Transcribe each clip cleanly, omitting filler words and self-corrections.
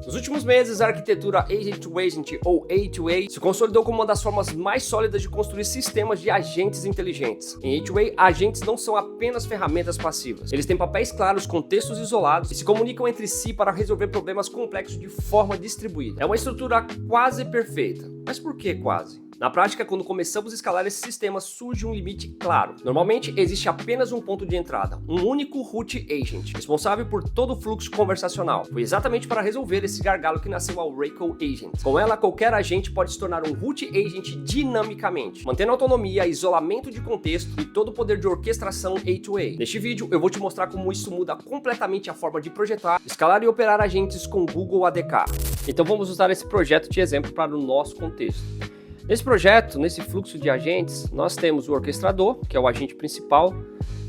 Nos últimos meses, a arquitetura Agent-to-Agent ou A2A se consolidou como uma das formas mais sólidas de construir sistemas de agentes inteligentes. Em A2A, agentes não são apenas ferramentas passivas. Eles têm papéis claros, contextos isolados e se comunicam entre si para resolver problemas complexos de forma distribuída. É uma estrutura quase perfeita. Mas por que quase? Na prática, quando começamos a escalar esse sistema, surge um limite claro. Normalmente, existe apenas um ponto de entrada, um único root agent, responsável por todo o fluxo conversacional. Foi exatamente para resolver esse gargalo que nasceu a Oracle Agent. Com ela, qualquer agente pode se tornar um root agent dinamicamente, mantendo autonomia, isolamento de contexto e todo o poder de orquestração A2A. Neste vídeo, eu vou te mostrar como isso muda completamente a forma de projetar, escalar e operar agentes com Google ADK. Então vamos usar esse projeto de exemplo para o nosso contexto. Nesse projeto, nesse fluxo de agentes, nós temos o orquestrador, que é o agente principal.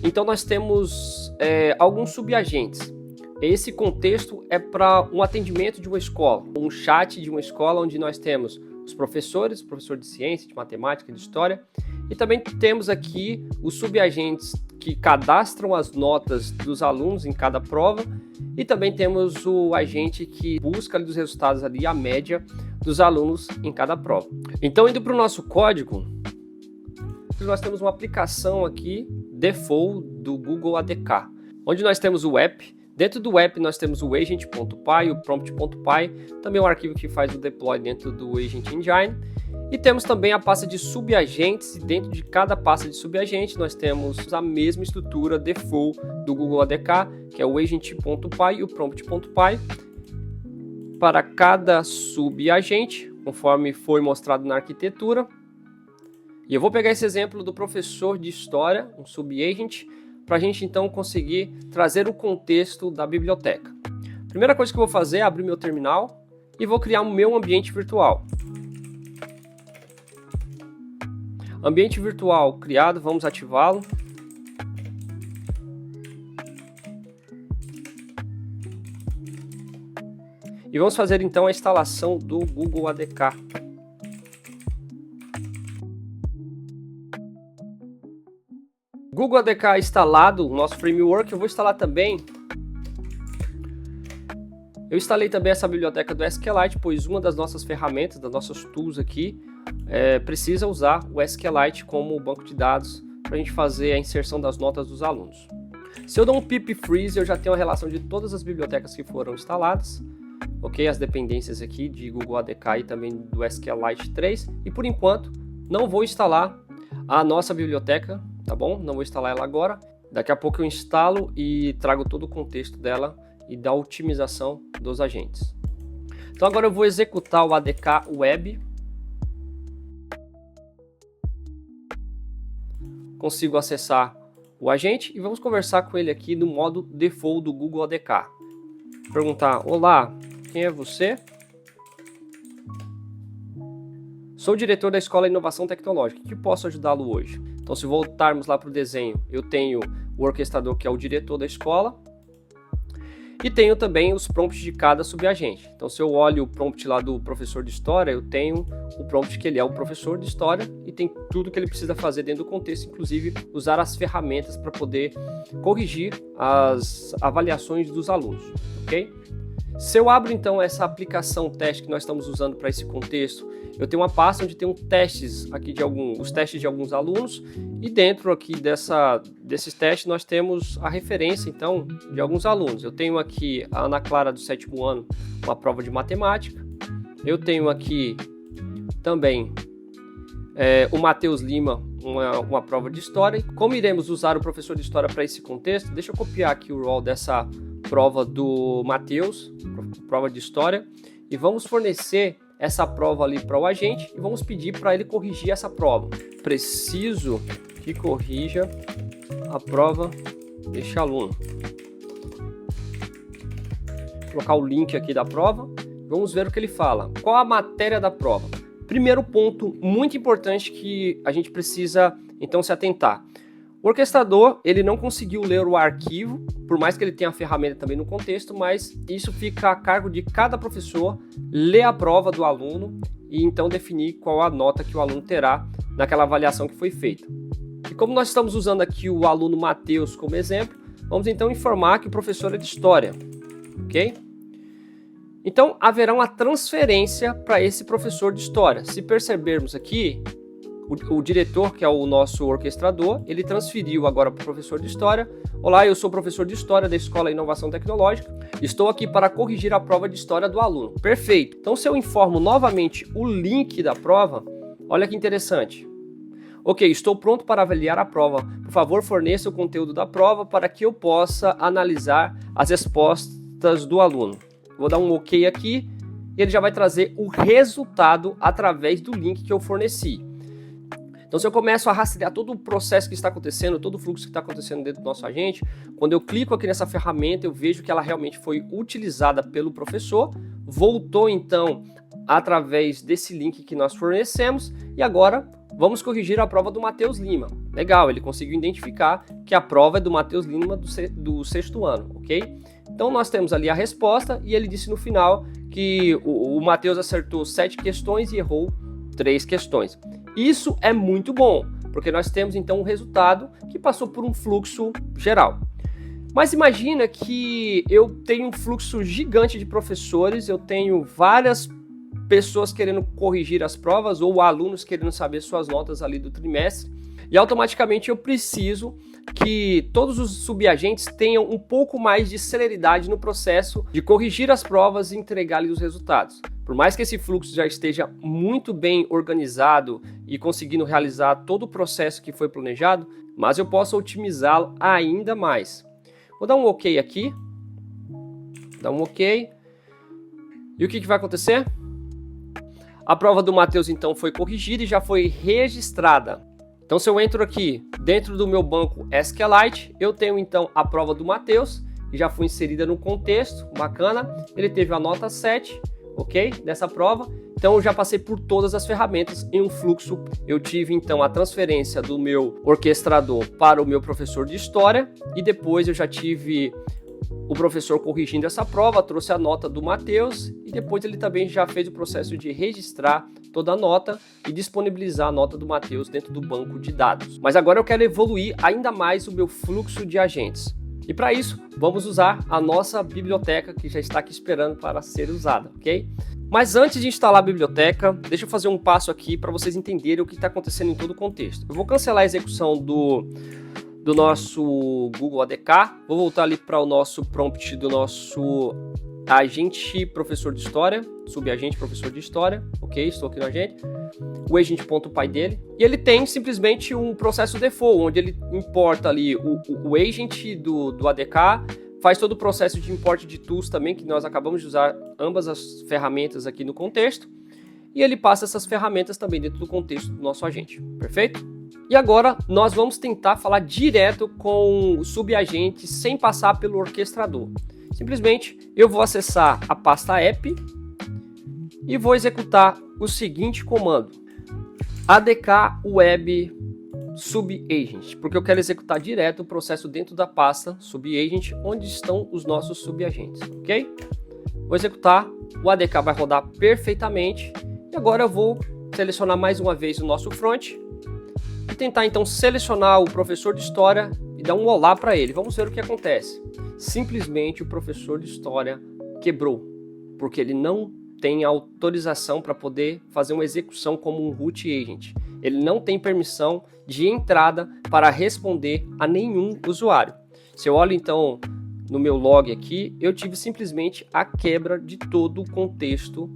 Então nós temos alguns subagentes. Esse contexto é para um atendimento de uma escola, um chat de uma escola onde nós temos os professores, professor de ciência, de matemática, de história. E também temos aqui os subagentes que cadastram as notas dos alunos em cada prova. E também temos o agente que busca ali dos resultados ali a média dos alunos em cada prova. Então, indo para o nosso código, nós temos uma aplicação aqui, default do Google ADK, onde nós temos o app. Dentro do app nós temos o agent.py, o prompt.py, também um arquivo que faz o deploy dentro do Agent Engine. E temos também a pasta de subagentes, e dentro de cada pasta de subagente nós temos a mesma estrutura default do Google ADK, que é o agent.py e o prompt.py. Para cada subagente, conforme foi mostrado na arquitetura. E eu vou pegar esse exemplo do professor de história, um subagent, para a gente então conseguir trazer o contexto da biblioteca. Primeira coisa que eu vou fazer é abrir meu terminal e vou criar o meu ambiente virtual. Ambiente virtual criado, vamos ativá-lo. E vamos fazer então a instalação do Google ADK. Google ADK instalado, o nosso framework, eu vou instalar também. Eu instalei também essa biblioteca do SQLite, pois uma das nossas ferramentas, das nossas tools aqui, precisa usar o SQLite como banco de dados para a gente fazer a inserção das notas dos alunos. Se eu dou um pip freeze, eu já tenho a relação de todas as bibliotecas que foram instaladas, ok? As dependências aqui de Google ADK e também do SQLite 3. E por enquanto, não vou instalar a nossa biblioteca, tá bom? Não vou instalar ela agora. Daqui a pouco eu instalo e trago todo o contexto dela e da otimização dos agentes. Então agora eu vou executar o ADK Web. Consigo acessar o agente e vamos conversar com ele aqui no modo default do Google ADK. Perguntar: olá, quem é você? Sou o diretor da Escola de Inovação Tecnológica, que posso ajudá-lo hoje? Então, se voltarmos lá para o desenho, eu tenho o orquestrador, que é o diretor da escola, e tenho também os prompts de cada subagente. Então, se eu olho o prompt lá do professor de história, eu tenho o prompt que ele é o professor de história e tem tudo que ele precisa fazer dentro do contexto, inclusive usar as ferramentas para poder corrigir as avaliações dos alunos, ok? Se eu abro então essa aplicação teste que nós estamos usando para esse contexto, eu tenho uma pasta onde tem testes aqui os testes de alguns alunos, e dentro aqui desses testes nós temos a referência então de alguns alunos. Eu tenho aqui a Ana Clara do 7º ano, uma prova de matemática. Eu tenho aqui também o Matheus Lima, uma prova de história. Como iremos usar o professor de história para esse contexto, deixa eu copiar aqui o rol dessa prova do Matheus, prova de história, e vamos fornecer essa prova ali para o agente e vamos pedir para ele corrigir essa prova. Preciso que corrija a prova deste aluno. Vou colocar o link aqui da prova, vamos ver o que ele fala. Qual a matéria da prova? Primeiro ponto muito importante que a gente precisa então se atentar. O orquestrador, ele não conseguiu ler o arquivo, por mais que ele tenha a ferramenta também no contexto, mas isso fica a cargo de cada professor ler a prova do aluno e então definir qual a nota que o aluno terá naquela avaliação que foi feita. E como nós estamos usando aqui o aluno Matheus como exemplo, vamos então informar que o professor é de história, ok? Então, haverá uma transferência para esse professor de história. Se percebermos aqui, o diretor, que é o nosso orquestrador, ele transferiu agora para o professor de história. Olá, eu sou professor de história da Escola Inovação Tecnológica. Estou aqui para corrigir a prova de história do aluno. Perfeito. Então, se eu informo novamente o link da prova, olha que interessante. Ok, estou pronto para avaliar a prova. Por favor, forneça o conteúdo da prova para que eu possa analisar as respostas do aluno. Vou dar um ok aqui e ele já vai trazer o resultado através do link que eu forneci. Então, se eu começo a rastrear todo o processo que está acontecendo, todo o fluxo que está acontecendo dentro do nosso agente, quando eu clico aqui nessa ferramenta, eu vejo que ela realmente foi utilizada pelo professor, voltou então através desse link que nós fornecemos e agora vamos corrigir a prova do Matheus Lima. Legal, ele conseguiu identificar que a prova é do Matheus Lima do sexto ano, ok? Então, nós temos ali a resposta e ele disse no final que o Matheus acertou 7 questões e errou 3 questões. Isso é muito bom, porque nós temos então um resultado que passou por um fluxo geral. Mas imagina que eu tenho um fluxo gigante de professores, eu tenho várias pessoas querendo corrigir as provas ou alunos querendo saber suas notas ali do trimestre, e automaticamente eu preciso que todos os subagentes tenham um pouco mais de celeridade no processo de corrigir as provas e entregar-lhes os resultados. Por mais que esse fluxo já esteja muito bem organizado e conseguindo realizar todo o processo que foi planejado, mas eu posso otimizá-lo ainda mais. Vou dar um ok aqui. Dar um ok. E o que vai acontecer? A prova do Matheus então foi corrigida e já foi registrada. Então, se eu entro aqui dentro do meu banco SQLite, eu tenho então a prova do Matheus, que já foi inserida no contexto, bacana. Ele teve a nota 7, ok, dessa prova. Então, eu já passei por todas as ferramentas em um fluxo. Eu tive então a transferência do meu orquestrador para o meu professor de história e depois eu já tive o professor corrigindo essa prova, trouxe a nota do Matheus e depois ele também já fez o processo de registrar toda a nota e disponibilizar a nota do Matheus dentro do banco de dados. Mas agora eu quero evoluir ainda mais o meu fluxo de agentes. E para isso, vamos usar a nossa biblioteca que já está aqui esperando para ser usada, ok? Mas antes de instalar a biblioteca, deixa eu fazer um passo aqui para vocês entenderem o que está acontecendo em todo o contexto. Eu vou cancelar a execução do nosso Google ADK, vou voltar ali para o nosso prompt do nosso agente professor de história, subagente professor de história, ok, estou aqui no agente, o agent.py dele, e ele tem simplesmente um processo default, onde ele importa ali o agent do ADK, faz todo o processo de import de tools também, que nós acabamos de usar ambas as ferramentas aqui no contexto, e ele passa essas ferramentas também dentro do contexto do nosso agente, perfeito? E agora nós vamos tentar falar direto com o subagente sem passar pelo orquestrador. Simplesmente eu vou acessar a pasta app e vou executar o seguinte comando: adk web subagent, porque eu quero executar direto o processo dentro da pasta subagent, onde estão os nossos subagentes, ok? Vou executar, o ADK vai rodar perfeitamente e agora eu vou selecionar mais uma vez o nosso front e tentar então selecionar o professor de história e dar um olá para ele. Vamos ver o que acontece. Simplesmente o professor de história quebrou, porque ele não tem autorização para poder fazer uma execução como um root agent. Ele não tem permissão de entrada para responder a nenhum usuário. Se eu olho então no meu log aqui, eu tive simplesmente a quebra de todo o contexto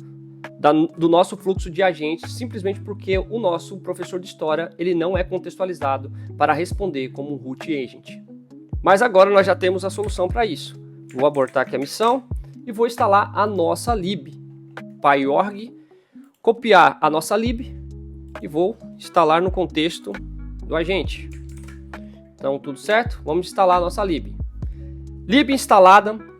do nosso fluxo de agentes, simplesmente porque o nosso professor de história ele não é contextualizado para responder como um root agent. Mas agora nós já temos a solução para isso. Vou abortar aqui a missão e vou instalar a nossa lib, pyorg, copiar a nossa lib e vou instalar no contexto do agente. Então tudo certo? Vamos instalar a nossa lib. Lib instalada.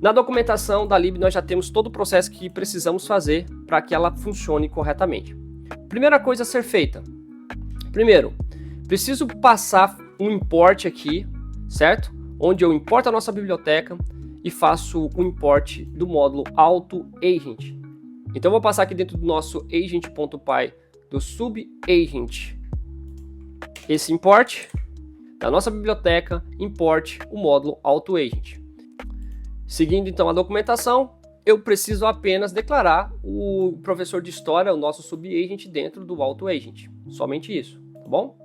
Na documentação da lib nós já temos todo o processo que precisamos fazer para que ela funcione corretamente. Primeira coisa a ser feita. Primeiro, preciso passar um import aqui, certo? Onde eu importo a nossa biblioteca e faço o import do módulo AutoAgent. Então vou passar aqui dentro do nosso agent.py do subagent esse import da nossa biblioteca, import o módulo AutoAgent. Seguindo então a documentação, eu preciso apenas declarar o professor de história, o nosso subagent, dentro do AutoAgent. Somente isso, tá bom?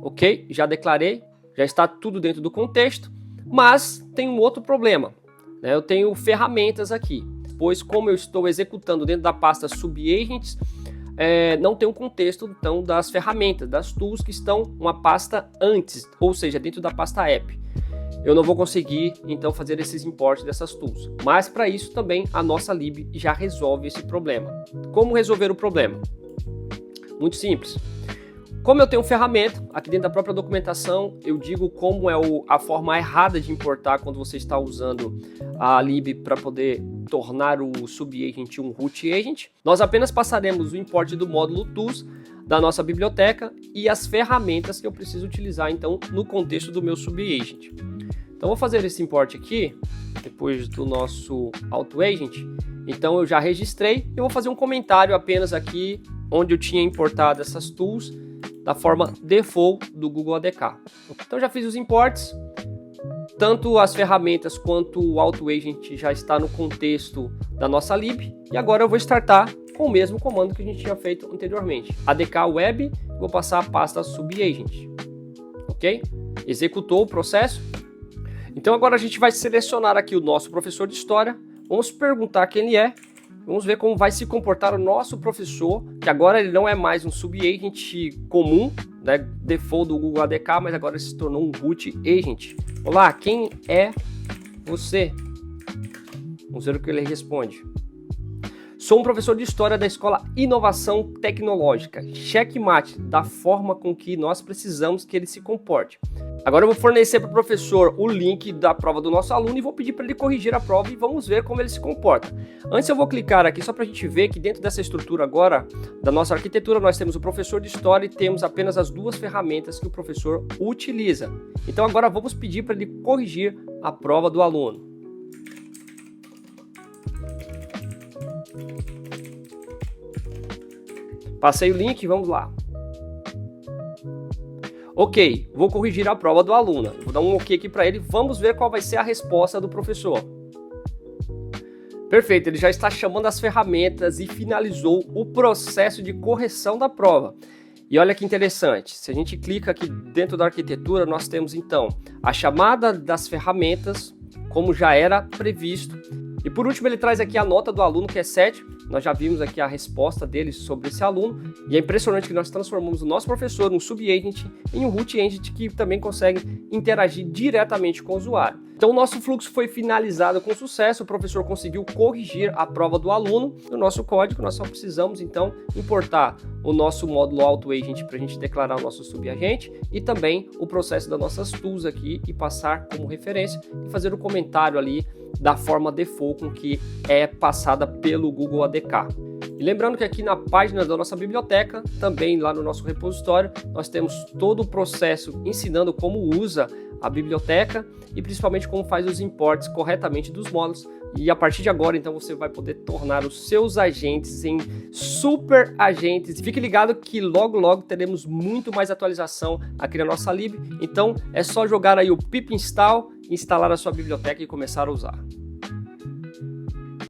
Ok, já declarei, já está tudo dentro do contexto, mas tem um outro problema, né? Eu tenho ferramentas aqui, pois como eu estou executando dentro da pasta subagents, não tem um contexto então das ferramentas, das tools que estão uma pasta antes, ou seja, dentro da pasta app. Eu não vou conseguir então fazer esses imports dessas tools, mas para isso também a nossa lib já resolve esse problema. Como resolver o problema? Muito simples. Como eu tenho ferramenta, aqui dentro da própria documentação, eu digo como é a forma errada de importar quando você está usando a lib para poder tornar o subagent um root agent. Nós apenas passaremos o import do módulo tools da nossa biblioteca e as ferramentas que eu preciso utilizar então no contexto do meu subagent. Então vou fazer esse import aqui, depois do nosso AutoAgent. Então eu já registrei e vou fazer um comentário apenas aqui, onde eu tinha importado essas tools da forma default do Google ADK. Então já fiz os imports, tanto as ferramentas quanto o AutoAgent já está no contexto da nossa lib, e agora eu vou startar com o mesmo comando que a gente tinha feito anteriormente. ADK Web, vou passar a pasta subagent. Ok? Executou o processo. Então agora a gente vai selecionar aqui o nosso professor de história, vamos perguntar quem ele é, vamos ver como vai se comportar o nosso professor, que agora ele não é mais um subagent comum, né, default do Google ADK, mas agora ele se tornou um root agent. Olá, quem é você? Vamos ver o que ele responde. Sou um professor de história da Escola Inovação Tecnológica. Checkmate, da forma com que nós precisamos que ele se comporte. Agora eu vou fornecer para o professor o link da prova do nosso aluno e vou pedir para ele corrigir a prova e vamos ver como ele se comporta. Antes eu vou clicar aqui só para a gente ver que dentro dessa estrutura agora, da nossa arquitetura, nós temos o professor de história e temos apenas as duas ferramentas que o professor utiliza. Então agora vamos pedir para ele corrigir a prova do aluno. Passei o link, vamos lá. Ok, vou corrigir a prova do aluno. Vou dar um ok aqui para ele. Vamos ver qual vai ser a resposta do professor. Perfeito, ele já está chamando as ferramentas e finalizou o processo de correção da prova. E olha que interessante, se a gente clica aqui dentro da arquitetura, nós temos então a chamada das ferramentas, como já era previsto. E por último ele traz aqui a nota do aluno, que é 7. Nós já vimos aqui a resposta dele sobre esse aluno. E é impressionante que nós transformamos o nosso professor, um subagent, em um root agent que também consegue interagir diretamente com o usuário. Então o nosso fluxo foi finalizado com sucesso, o professor conseguiu corrigir a prova do aluno no nosso código. Nós só precisamos então importar o nosso módulo AutoAgent para a gente declarar o nosso subagente e também o processo das nossas tools aqui e passar como referência e fazer o comentário ali da forma default com que é passada pelo Google ADK. E lembrando que aqui na página da nossa biblioteca, também lá no nosso repositório, nós temos todo o processo ensinando como usa a biblioteca e principalmente como faz os imports corretamente dos módulos. E a partir de agora, então, você vai poder tornar os seus agentes em super agentes. E fique ligado que logo teremos muito mais atualização aqui na nossa lib. Então, é só jogar aí o pip install, instalar a sua biblioteca e começar a usar.